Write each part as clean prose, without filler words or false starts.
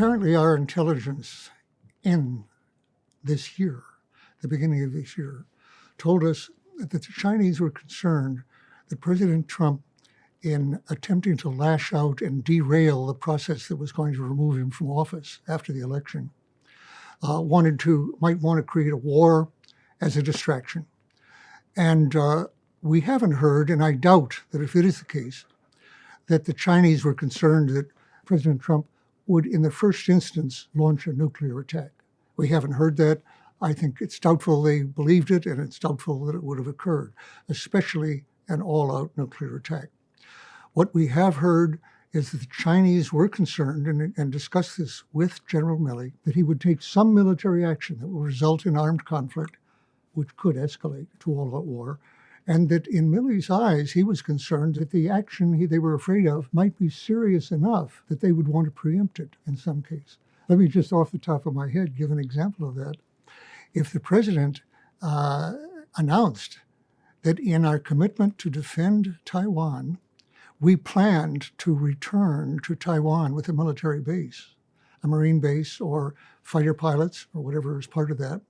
Apparently our intelligence in this year, the beginning of this year, told us that the Chinese were concerned that President Trump, in attempting to lash out and derail the process that was going to remove him from office after the election, might want to create a war as a distraction. And we haven't heard, and I doubt that if it is the case, that the Chinese were concerned that President Trump would, in the first instance, launch a nuclear attack. We haven't heard that. I think it's doubtful they believed it, and it's doubtful that it would have occurred, especially an all-out nuclear attack. What we have heard is that the Chinese were concerned, and discussed this with General Milley, that he would take some military action that will result in armed conflict, which could escalate to all-out war, and that in Milley's eyes, he was concerned that the action they were afraid of might be serious enough that they would want to preempt it in some case. Let me just off the top of my head give an example of that. If the president announced that in our commitment to defend Taiwan, we planned to return to Taiwan with a military base, a Marine base or fighter pilots or whatever is part of that,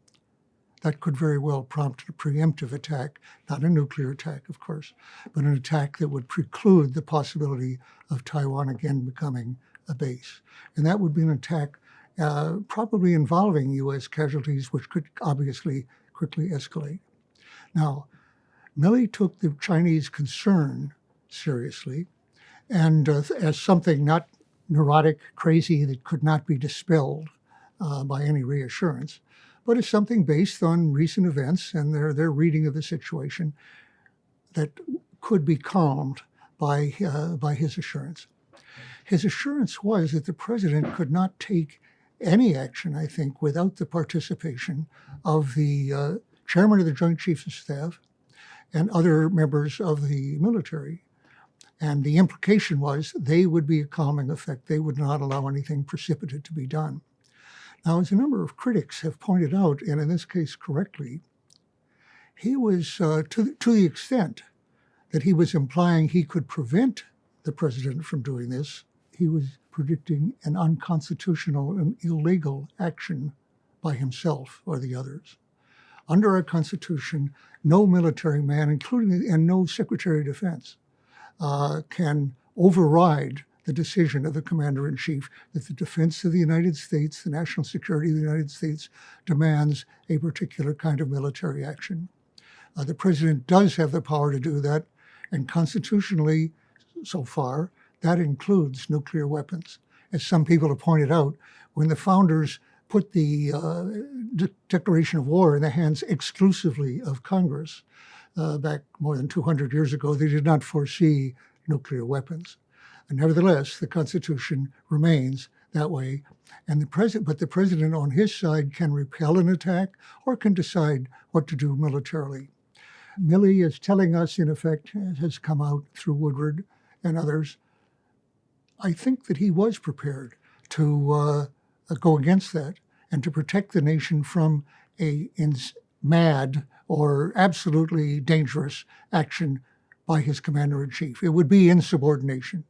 that could very well prompt a preemptive attack, not a nuclear attack, of course, but an attack that would preclude the possibility of Taiwan again becoming a base. And that would be an attack probably involving U.S. casualties, which could obviously quickly escalate. Now, Milley took the Chinese concern seriously, and as something not neurotic, crazy, that could not be dispelled by any reassurance, but as something based on recent events and their reading of the situation that could be calmed by his assurance. His assurance was that the president could not take any action, I think, without the participation of the chairman of the Joint Chiefs of Staff and other members of the military. And the implication was they would be a calming effect. They would not allow anything precipitate to be done. Now, as a number of critics have pointed out, and in this case correctly, he was, to the extent that he was implying he could prevent the president from doing this, he was predicting an unconstitutional and illegal action by himself or the others. Under our Constitution, no military man, and no Secretary of Defense, can override the decision of the commander-in-chief that the defense of the United States, the national security of the United States, demands a particular kind of military action. The president does have the power to do that, and constitutionally, so far, that includes nuclear weapons. As some people have pointed out, when the founders put the declaration of war in the hands exclusively of Congress back more than 200 years ago, they did not foresee nuclear weapons. And nevertheless, the Constitution remains that way. And but the president on his side can repel an attack or can decide what to do militarily. Milley is telling us, in effect, has come out through Woodward and others, I think that he was prepared to go against that and to protect the nation from a mad or absolutely dangerous action by his commander-in-chief. It would be insubordination,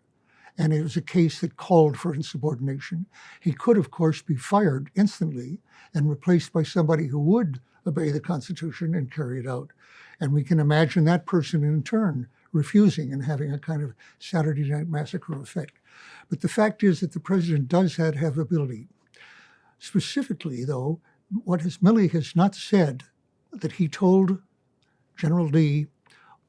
and it was a case that called for insubordination. He could, of course, be fired instantly and replaced by somebody who would obey the Constitution and carry it out. And we can imagine that person in turn refusing and having a kind of Saturday Night Massacre effect. But the fact is that the president does have ability. Specifically, though, Milley has not said that he told General Lee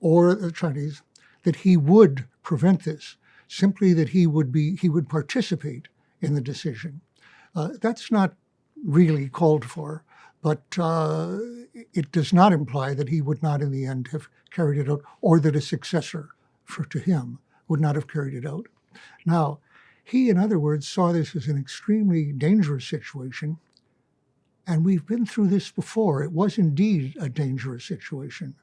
or the Chinese that he would prevent this, simply that he would participate in the decision. That's not really called for, but it does not imply that he would not in the end have carried it out, or that a successor to him would not have carried it out. Now, he, in other words, saw this as an extremely dangerous situation, and we've been through this before. It was indeed a dangerous situation.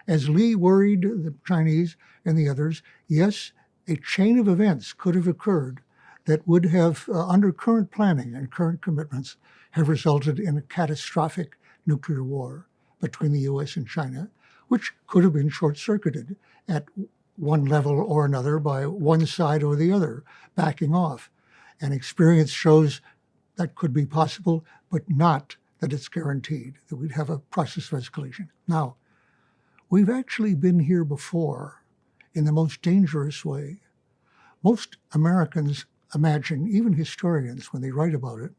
As Lee worried the Chinese and the others, yes, a chain of events could have occurred that would have, under current planning and current commitments, have resulted in a catastrophic nuclear war between the U.S. and China, which could have been short-circuited at one level or another by one side or the other backing off. And experience shows that could be possible, but not that it's guaranteed, that we'd have a process of escalation. Now, we've actually been here before in the most dangerous way. Most Americans imagine, even historians when they write about it,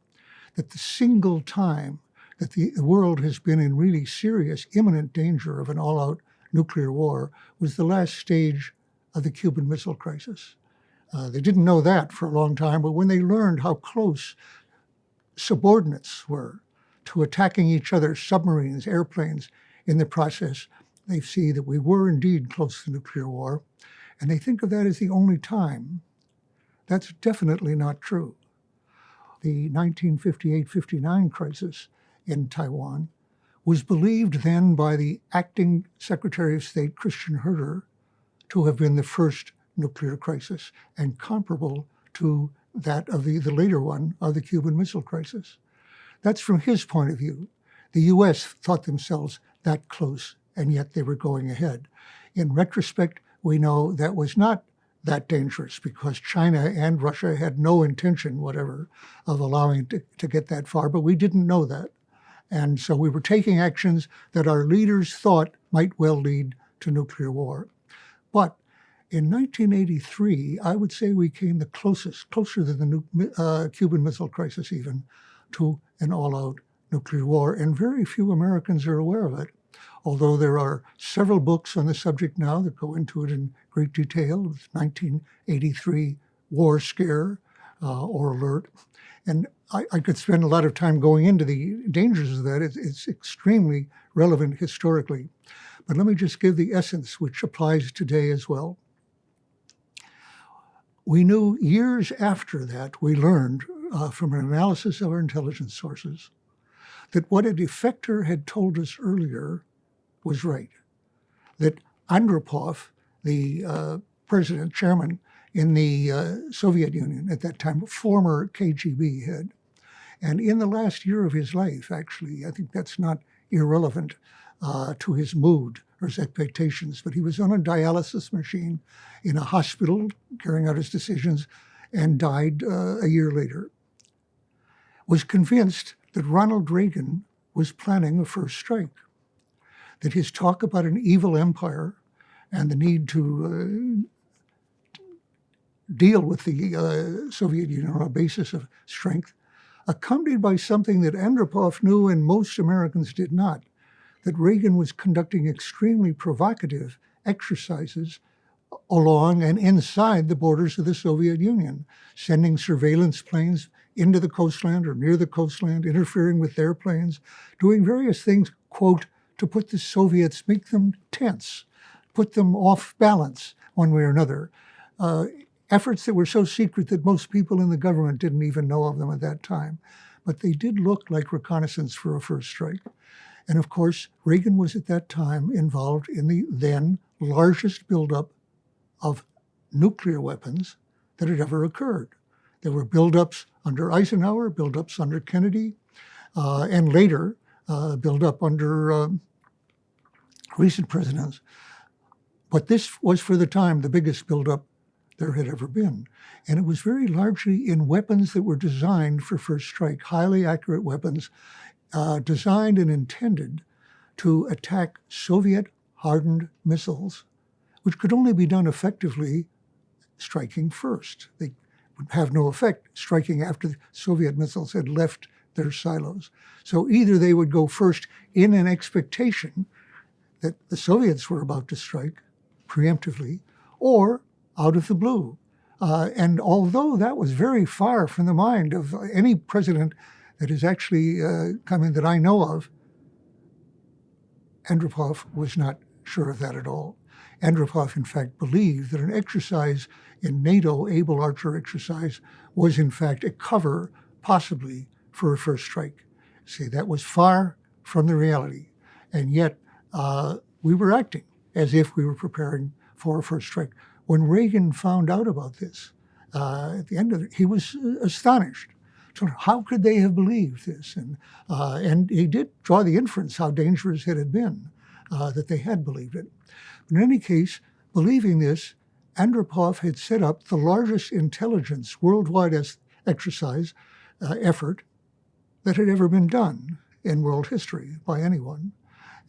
that the single time that the world has been in really serious, imminent danger of an all-out nuclear war was the last stage of the Cuban Missile Crisis. They didn't know that for a long time, but when they learned how close subordinates were to attacking each other's submarines, airplanes in the process, they see that we were indeed close to nuclear war, and they think of that as the only time. That's definitely not true. The 1958-59 crisis in Taiwan was believed then by the acting Secretary of State, Christian Herter, to have been the first nuclear crisis and comparable to that of the later one of the Cuban Missile Crisis. That's from his point of view. The U.S. thought themselves that close, and yet they were going ahead. In retrospect, we know that was not that dangerous because China and Russia had no intention whatever of allowing it to get that far, but we didn't know that. And so we were taking actions that our leaders thought might well lead to nuclear war. But in 1983, I would say we came the closest, closer than the Cuban Missile Crisis even, to an all-out nuclear war, and very few Americans are aware of it. Although there are several books on the subject now that go into it in great detail, the 1983 war scare or alert. And I could spend a lot of time going into the dangers of that. It's extremely relevant historically. But let me just give the essence, which applies today as well. We knew years after that, we learned from an analysis of our intelligence sources, that what a defector had told us earlier was right. That Andropov, the president, chairman in the Soviet Union at that time, former KGB head, and in the last year of his life, actually, I think that's not irrelevant to his mood or his expectations, but he was on a dialysis machine in a hospital carrying out his decisions and died a year later, was convinced that Ronald Reagan was planning a first strike, that his talk about an evil empire and the need to deal with the Soviet Union on a basis of strength, accompanied by something that Andropov knew and most Americans did not, that Reagan was conducting extremely provocative exercises along and inside the borders of the Soviet Union, sending surveillance planes into the coastland or near the coastland, interfering with their planes, doing various things, quote, to put the Soviets, make them tense, put them off balance one way or another. Efforts that were so secret that most people in the government didn't even know of them at that time. But they did look like reconnaissance for a first strike. And of course, Reagan was at that time involved in the then largest buildup of nuclear weapons that had ever occurred. There were buildups under Eisenhower, buildups under Kennedy, and later buildup under recent presidents. But this was, for the time, the biggest buildup there had ever been. And it was very largely in weapons that were designed for first strike, highly accurate weapons designed and intended to attack Soviet-hardened missiles, which could only be done effectively striking first. They would have no effect striking after the Soviet missiles had left their silos. So either they would go first in an expectation that the Soviets were about to strike preemptively, or out of the blue. And although that was very far from the mind of any president that has actually come in that I know of, Andropov was not sure of that at all. Andropov, in fact, believed that an exercise in NATO, able archer exercise, was in fact a cover, possibly, for a first strike. See, that was far from the reality. And yet, we were acting as if we were preparing for a first strike. When Reagan found out about this, at the end of it, he was astonished. So how could they have believed this? And he did draw the inference how dangerous it had been, that they had believed it. But in any case, believing this, Andropov had set up the largest intelligence, worldwide exercise, effort that had ever been done in world history by anyone.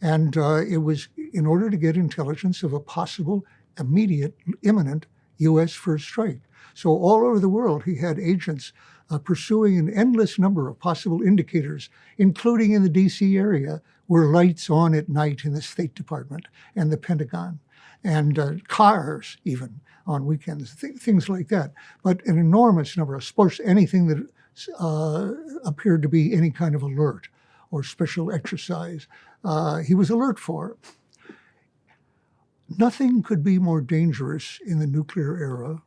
And it was in order to get intelligence of a possible, immediate, imminent U.S. first strike. So all over the world, he had agents pursuing an endless number of possible indicators, including in the D.C. area, where lights on at night in the State Department and the Pentagon, and cars even on weekends, things like that. But an enormous number of sports, anything that appeared to be any kind of alert or special exercise, he was alert for. Nothing could be more dangerous in the nuclear era,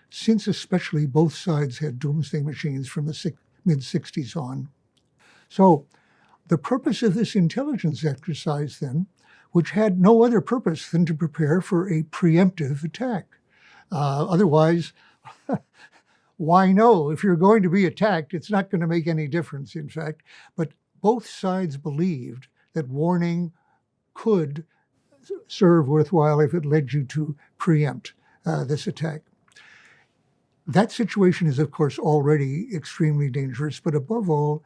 since especially both sides had doomsday machines from the mid-60s on. So the purpose of this intelligence exercise then, which had no other purpose than to prepare for a preemptive attack. Otherwise, why no? If you're going to be attacked, it's not going to make any difference, in fact. But both sides believed that warning could serve worthwhile if it led you to preempt this attack. That situation is, of course, already extremely dangerous, but above all,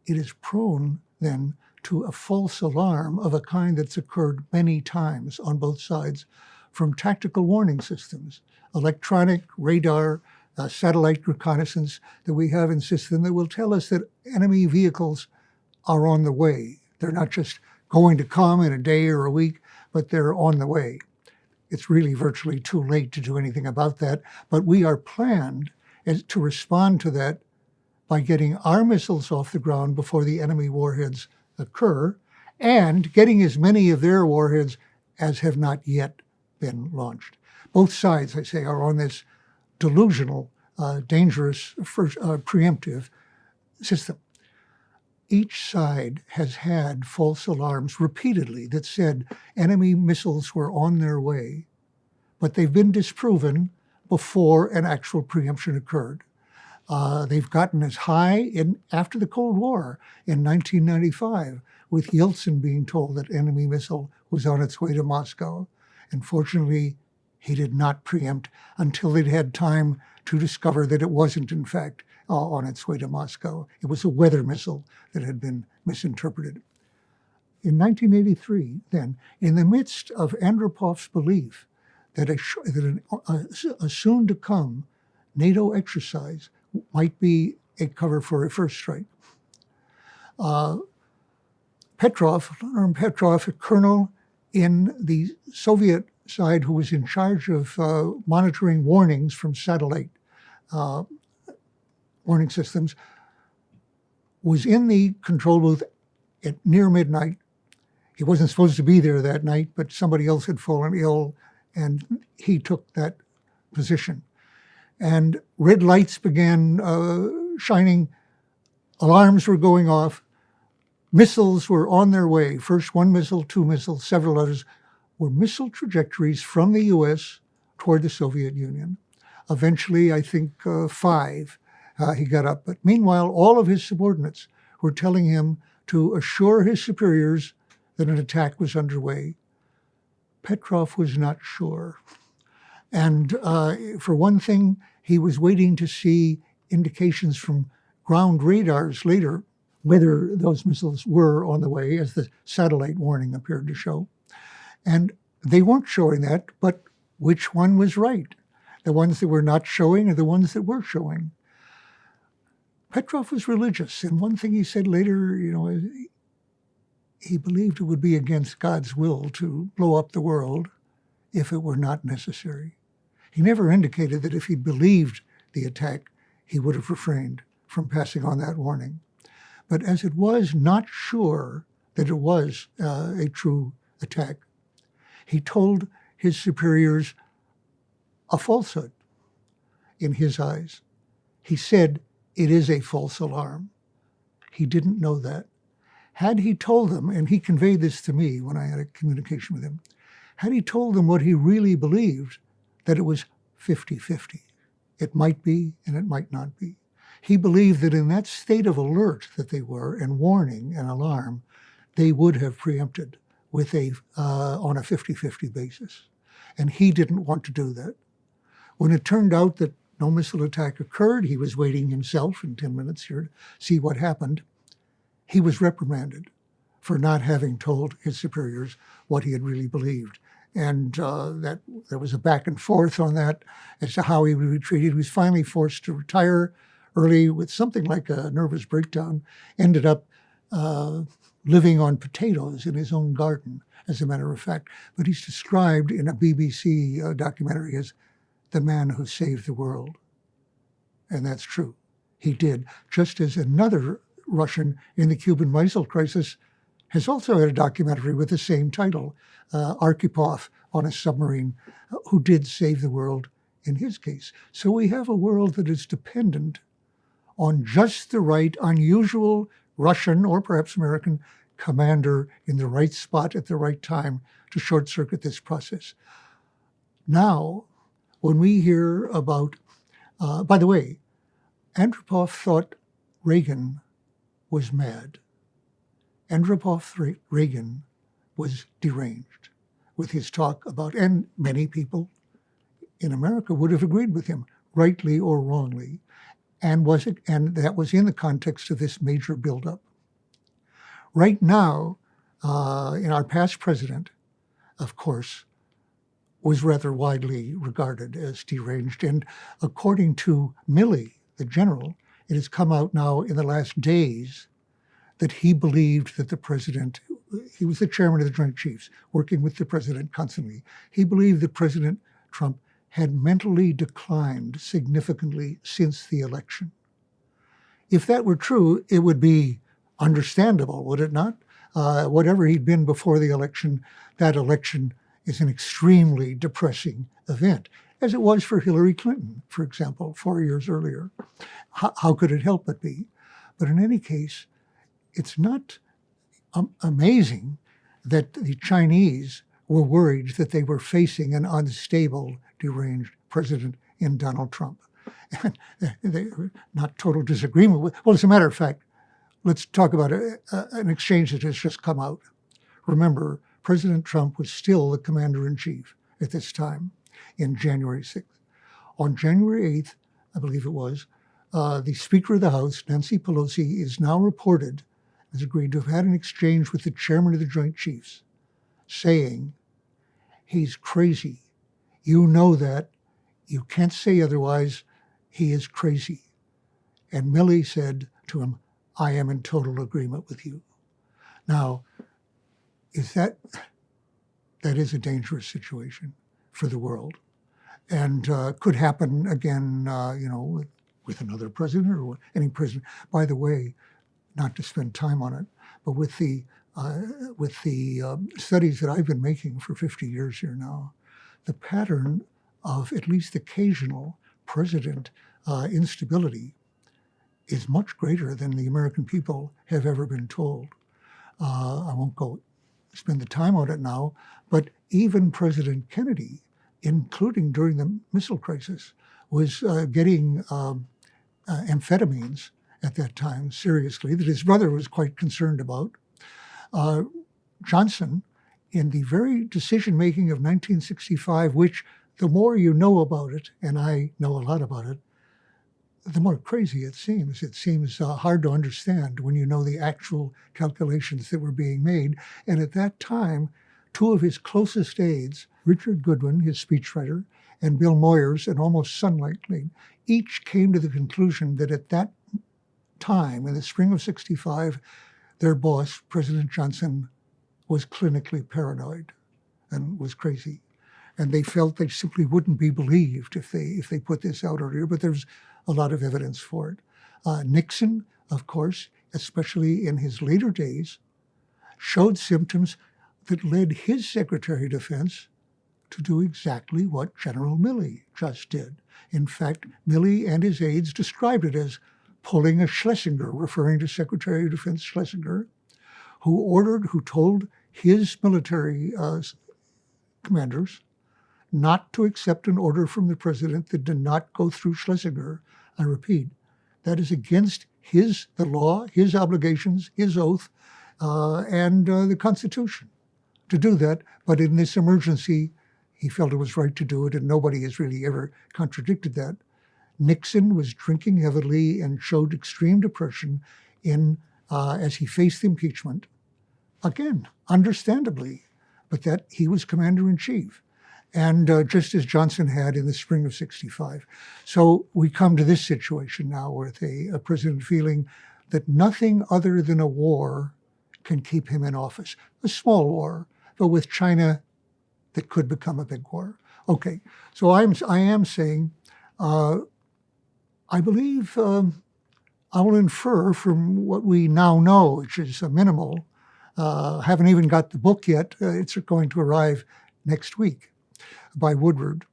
it is prone then to a false alarm of a kind that's occurred many times on both sides from tactical warning systems, electronic, radar, satellite reconnaissance that we have in system that will tell us that enemy vehicles are on the way. They're not just going to come in a day or a week, but they're on the way. It's really virtually too late to do anything about that, but we are planned to respond to that by getting our missiles off the ground before the enemy warheads occur, and getting as many of their warheads as have not yet been launched. Both sides, I say, are on this delusional, dangerous, preemptive system. Each side has had false alarms repeatedly that said enemy missiles were on their way, but they've been disproven before an actual preemption occurred. They've gotten as high after the Cold War in 1995, with Yeltsin being told that enemy missile was on its way to Moscow. And fortunately, he did not preempt until they'd had time to discover that it wasn't, in fact, on its way to Moscow. It was a weather missile that had been misinterpreted. In 1983, then, in the midst of Andropov's belief that a soon-to-come NATO exercise might be a cover for a first strike, Petrov, a colonel in the Soviet side who was in charge of monitoring warnings from satellite warning systems, was in the control booth at near midnight. He wasn't supposed to be there that night, but somebody else had fallen ill, and he took that position. And red lights began shining, alarms were going off, missiles were on their way. First one missile, two missiles, several others were missile trajectories from the U.S. toward the Soviet Union. Eventually, I think 5 he got up. But meanwhile, all of his subordinates were telling him to assure his superiors that an attack was underway. Petrov was not sure. And for one thing, he was waiting to see indications from ground radars later whether those missiles were on the way, as the satellite warning appeared to show. And they weren't showing that, but which one was right? The ones that were not showing or the ones that were showing? Petrov was religious, and one thing he said later, he believed it would be against God's will to blow up the world if it were not necessary. He never indicated that if he believed the attack, he would have refrained from passing on that warning. But as it was not sure that it was a true attack, he told his superiors a falsehood in his eyes. He said, "It is a false alarm." He didn't know that. Had he told them, and he conveyed this to me when I had a communication with him, had he told them what he really believed, that it was 50-50. It might be and it might not be. He believed that in that state of alert that they were, and warning and alarm, they would have preempted with on a 50-50 basis. And he didn't want to do that. When it turned out that No missile attack occurred. He was waiting himself in 10 minutes here to see what happened. He was reprimanded for not having told his superiors what he had really believed. And that there was a back and forth on that as to how he would be treated. He was finally forced to retire early with something like a nervous breakdown, ended up living on potatoes in his own garden, as a matter of fact. But he's described in a BBC documentary as the man who saved the world. And that's true. He did. Just as another Russian in the Cuban Missile Crisis has also had a documentary with the same title, Arkhipov on a submarine, who did save the world in his case. So we have a world that is dependent on just the right, unusual Russian or perhaps American commander in the right spot at the right time to short-circuit this process. Now, when we hear about, by the way, Andropov thought Reagan was mad. Andropov Reagan was deranged with his talk about, and many people in America would have agreed with him, rightly or wrongly, and that was in the context of this major buildup. Right now, in our past president, of course, was rather widely regarded as deranged. And according to Milley, the general, it has come out now in the last days that he believed that the president, he was the chairman of the Joint Chiefs, working with the president constantly. He believed that President Trump had mentally declined significantly since the election. If that were true, it would be understandable, would it not? Whatever he'd been before the election, that election is an extremely depressing event, as it was for Hillary Clinton, for example, 4 years earlier. How could it help but be? But in any case, it's not amazing that the Chinese were worried that they were facing an unstable, deranged president in Donald Trump. And they were not total disagreement with. Well, as a matter of fact, let's talk about an exchange that has just come out. Remember, President Trump was still the commander-in-chief at this time in January 6th. On January 8th, I believe it was, the Speaker of the House, Nancy Pelosi, is now reported, has agreed to have had an exchange with the chairman of the Joint Chiefs, saying, he's crazy. You know that. You can't say otherwise. He is crazy. And Milley said to him, I am in total agreement with you. Now, that is a dangerous situation for the world, and could happen again, with another president or any president. By the way, not to spend time on it, but with the studies that I've been making for 50 years here now, the pattern of at least occasional president instability is much greater than the American people have ever been told. I won't go spend the time on it now, but even President Kennedy, including during the missile crisis, was getting amphetamines at that time, seriously, that his brother was quite concerned about. Johnson, in the very decision-making of 1965, which the more you know about it, and I know a lot about it, the more crazy it seems. It seems hard to understand when you know the actual calculations that were being made. And at that time, two of his closest aides, Richard Goodwin, his speechwriter, and Bill Moyers, an almost son-like, each came to the conclusion that at that time, in the spring of 65, their boss, President Johnson, was clinically paranoid and was crazy. And they felt they simply wouldn't be believed if they put this out earlier, but there's a lot of evidence for it. Nixon, of course, especially in his later days, showed symptoms that led his Secretary of Defense to do exactly what General Milley just did. In fact, Milley and his aides described it as pulling a Schlesinger, referring to Secretary of Defense Schlesinger, who told his military commanders not to accept an order from the president that did not go through Schlesinger. I repeat, that is against the law, his obligations, his oath, and the Constitution to do that. But in this emergency, he felt it was right to do it, and nobody has really ever contradicted that. Nixon was drinking heavily and showed extreme depression as he faced impeachment. Again, understandably, but that he was commander-in-chief, and just as Johnson had in the spring of '65. So we come to this situation now with a president feeling that nothing other than a war can keep him in office. A small war, but with China that could become a big war. Okay, so I am saying, I believe I will infer from what we now know, which is minimal. Haven't even got the book yet. It's going to arrive next week by Woodward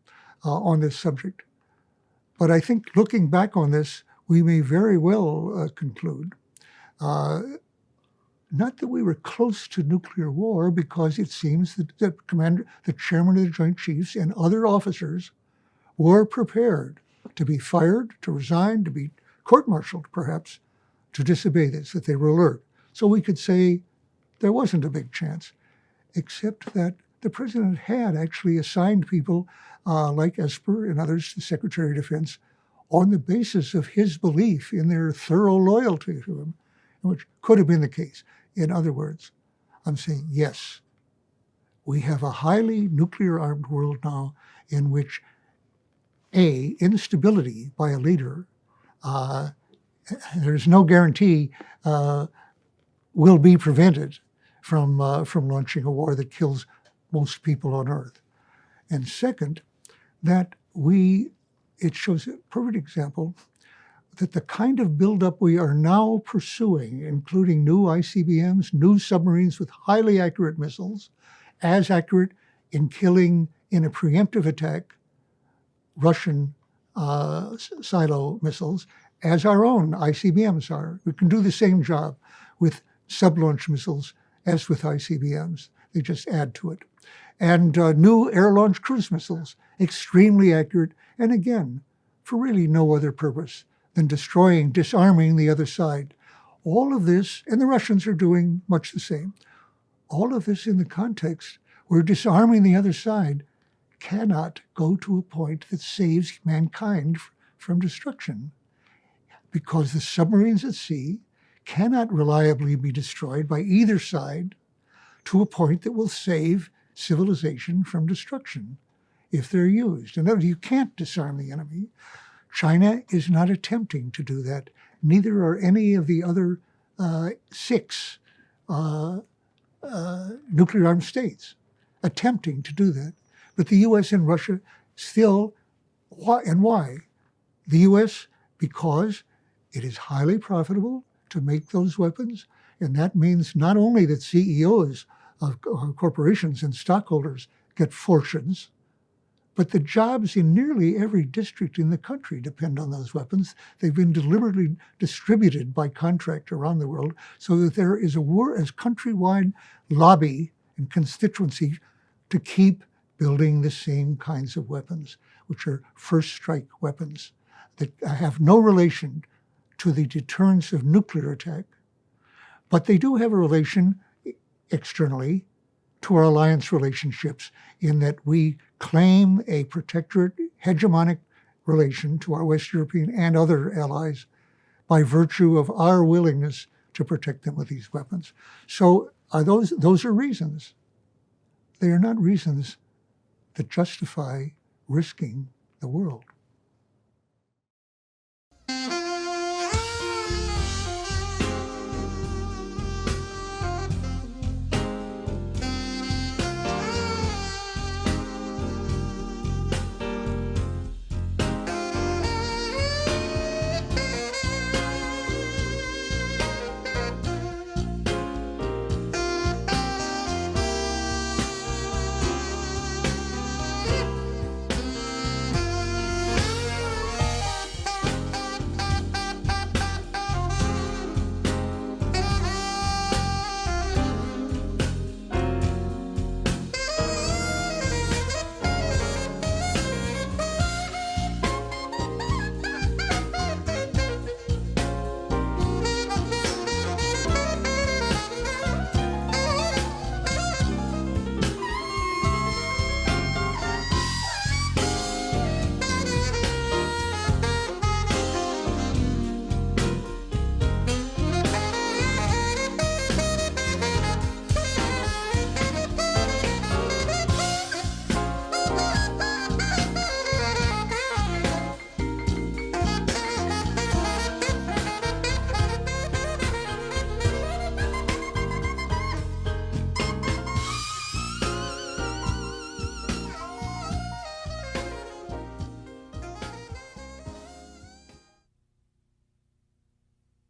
on this subject. But I think looking back on this, we may very well conclude not that we were close to nuclear war, because it seems that the chairman of the Joint Chiefs and other officers were prepared to be fired, to resign, to be court-martialed perhaps, to disobey this, that they were alert. So we could say there wasn't a big chance, except that the president had actually assigned people like Ellsberg and others, the Secretary of Defense, on the basis of his belief in their thorough loyalty to him, which could have been the case. In other words, I'm saying, yes, we have a highly nuclear-armed world now in which, instability by a leader, there's no guarantee will be prevented from launching a war that kills most people on Earth. And second, that it shows a perfect example that the kind of buildup we are now pursuing, including new ICBMs, new submarines with highly accurate missiles, as accurate in killing in a preemptive attack Russian silo missiles as our own ICBMs are. We can do the same job with sub-launch missiles as with ICBMs. They just add to it. And new air-launched cruise missiles, extremely accurate, and again, for really no other purpose than disarming the other side. All of this, and the Russians are doing much the same, all of this in the context where disarming the other side cannot go to a point that saves mankind from destruction, because the submarines at sea cannot reliably be destroyed by either side to a point that will save civilization from destruction if they're used. In other words, you can't disarm the enemy. China is not attempting to do that. Neither are any of the other 6 nuclear-armed states attempting to do that. But the U.S. and Russia still, why? The U.S., because it is highly profitable to make those weapons, and that means not only that CEOs of corporations and stockholders get fortunes, but the jobs in nearly every district in the country depend on those weapons. They've been deliberately distributed by contract around the world so that there is a countrywide lobby and constituency to keep building the same kinds of weapons, which are first strike weapons that have no relation to the deterrence of nuclear attack, but they do have a relation externally to our alliance relationships, in that we claim a protectorate, hegemonic relation to our West European and other allies by virtue of our willingness to protect them with these weapons. So those are reasons. They are not reasons that justify risking the world.